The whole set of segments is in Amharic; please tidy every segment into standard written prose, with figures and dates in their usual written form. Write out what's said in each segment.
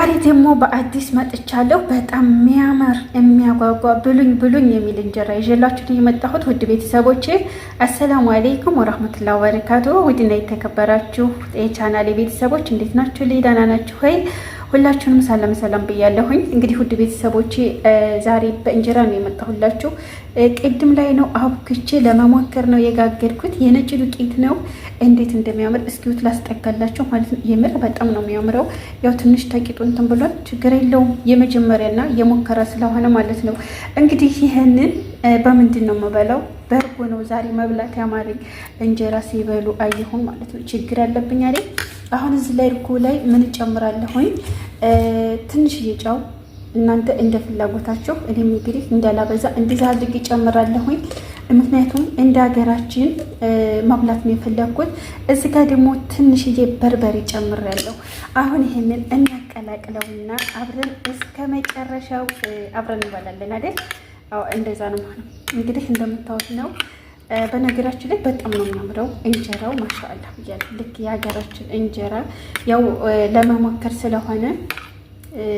ዛሬ ደግሞ በአዲስ መጥቻለሁ። በጣም የሚያምር የሚያጓጓ ብሉኝ ብሉኝ የሚል እንጀራ ይዤላችሁ የመጣሁት ውድ ቤተሰቦቼ፣ አሰላሙ አለይኩም ወራህመቱላሂ ወበረካቱ። ውድና የተከበራችሁ የቻናሌ ቤተሰቦች እንዴት ናችሁ? ደህና ናችሁ ወይ? ሁላችሁንም ሰላም ሰላም ብያለሁኝ። እንግዲህ ውድ ቤተሰቦቼ ዛሬ በእንጀራ ነው የመጣሁላችሁ። ቅድም ላይ ነው አብክቼ ለመሞከር ነው የጋገርኩት። የነጭ ዱቄት ነው። እንዴት እንደሚያምር እስኪውት ላስጠጋላችሁ ማለት ነው። የምር በጣም ነው የሚያምረው። ያው ትንሽ ተቂጡ እንትን ብሏል፣ ችግር የለውም። የመጀመሪያና የሞከራ ስለሆነ ማለት ነው። እንግዲህ ይህንን በምንድን ነው የምበላው? በእርጎ ነው ዛሬ መብላት ያማረኝ። እንጀራ ሲበሉ አየሁን ማለት ነው። ችግር አለብኝ አይደል? አሁን እዚህ ላይ እርጎ ላይ ምን ጨምራለሁኝ? ትንሽዬ ጨው እናንተ እንደ ፍላጎታችሁ። እኔም እንግዲህ እንዳላበዛ እንደዛ አድርጌ ጨምራለሁኝ። ምክንያቱም እንደ ሀገራችን መብላት ነው የፈለኩት። እዚህ ጋር ደግሞ ትንሽዬ በርበሬ ጨምራለሁ። አሁን ይሄንን እናቀላቅለውና አብረን እስከ መጨረሻው አብረን እንበላለን አይደል? አዎ እንደዛ ነው ማለት ነው። እንግዲህ እንደምታዩት ነው። በነገራችን ላይ በጣም ነው የሚያምረው እንጀራው። ማሻአላህ ብያለሁ። ልክ የሀገራችን እንጀራ ያው ለመሞከር ስለሆነ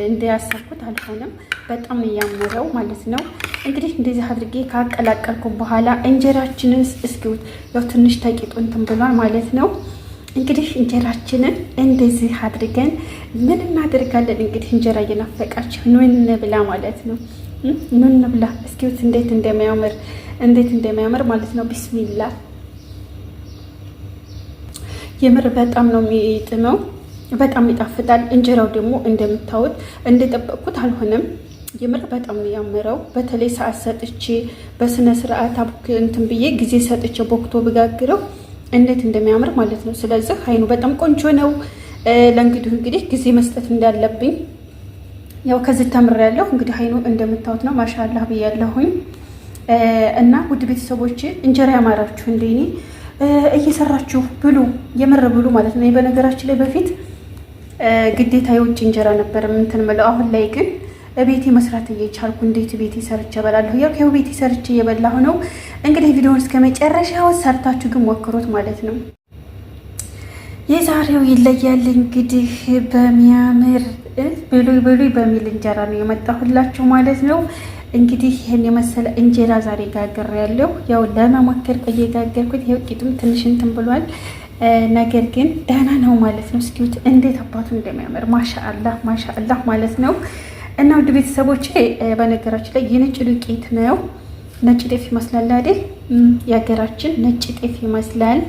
እንዲያሰብኩት አልሆነም። በጣም ነው ያምረው ማለት ነው። እንግዲህ እንደዚህ አድርጌ ካቀላቀልኩ በኋላ እንጀራችንን እስኪውት ያው ትንሽ ተቂጡ እንትን ብሏል ማለት ነው። እንግዲህ እንጀራችንን እንደዚህ አድርገን ምን እናደርጋለን? እንግዲህ እንጀራ እየናፈቃችሁ ኑ እንብላ ማለት ነው። ኑ እንብላ እስኪውት እንዴት እንደሚያምር ማለት ነው። ቢስሚላ የምር በጣም ነው የሚጥመው፣ በጣም ይጣፍጣል። እንጀራው ደግሞ እንደምታዩት እንደጠበቅኩት አልሆነም። የምር በጣም ነው ያምረው። በተለይ ሰዓት ሰጥቼ በስነ ስርዓት እንትን ብዬ ጊዜ ሰጥቼ ቦክቶ ብጋግረው እንዴት እንደሚያምር ማለት ነው። ስለዚህ አይኑ በጣም ቆንጆ ነው። ለእንግዲህ ጊዜ መስጠት እንዳለብኝ ያው ከዚህ ተምሬያለሁ። እንግዲህ አይኑ እንደምታዩት ነው። ማሻአላህ ብያለሁኝ። እና ውድ ቤተሰቦቼ እንጀራ ያማራችሁ እንደኔ እየሰራችሁ ብሉ፣ የምር ብሉ ማለት ነው። በነገራችን ላይ በፊት ግዴታ የውጭ እንጀራ ነበር እንትን የምለው። አሁን ላይ ግን ቤቴ መስራት እየቻልኩ እንዴት ቤቴ ሰርቼ እበላለሁ። ያው ቤቴ ሰርቼ እየበላሁ ነው። እንግዲህ ቪዲዮውን እስከ መጨረሻው ሰርታችሁ ግን ሞክሩት ማለት ነው። የዛሬው ይለያል እንግዲህ በሚያምር ብሉ በሚል እንጀራ ነው የመጣሁላችሁ ማለት ነው። እንግዲህ ይሄን የመሰለ እንጀራ ዛሬ ጋግሬያለሁ። ያው ለመሞከር እየጋገርኩት ይሄው ቂጡም ትንሽ እንትን ብሏል። ነገር ግን ደህና ነው ማለት ነው። እስኪውት እንዴት አባቱ እንደሚያምር ማሻአላህ ማለት ነው። እና ውድ ቤተሰቦቼ በነገራችን ላይ የነጭ ዱቄት ነው። ነጭ ጤፍ ይመስላል አይደል? የሀገራችን ነጭ ጤፍ ይመስላል።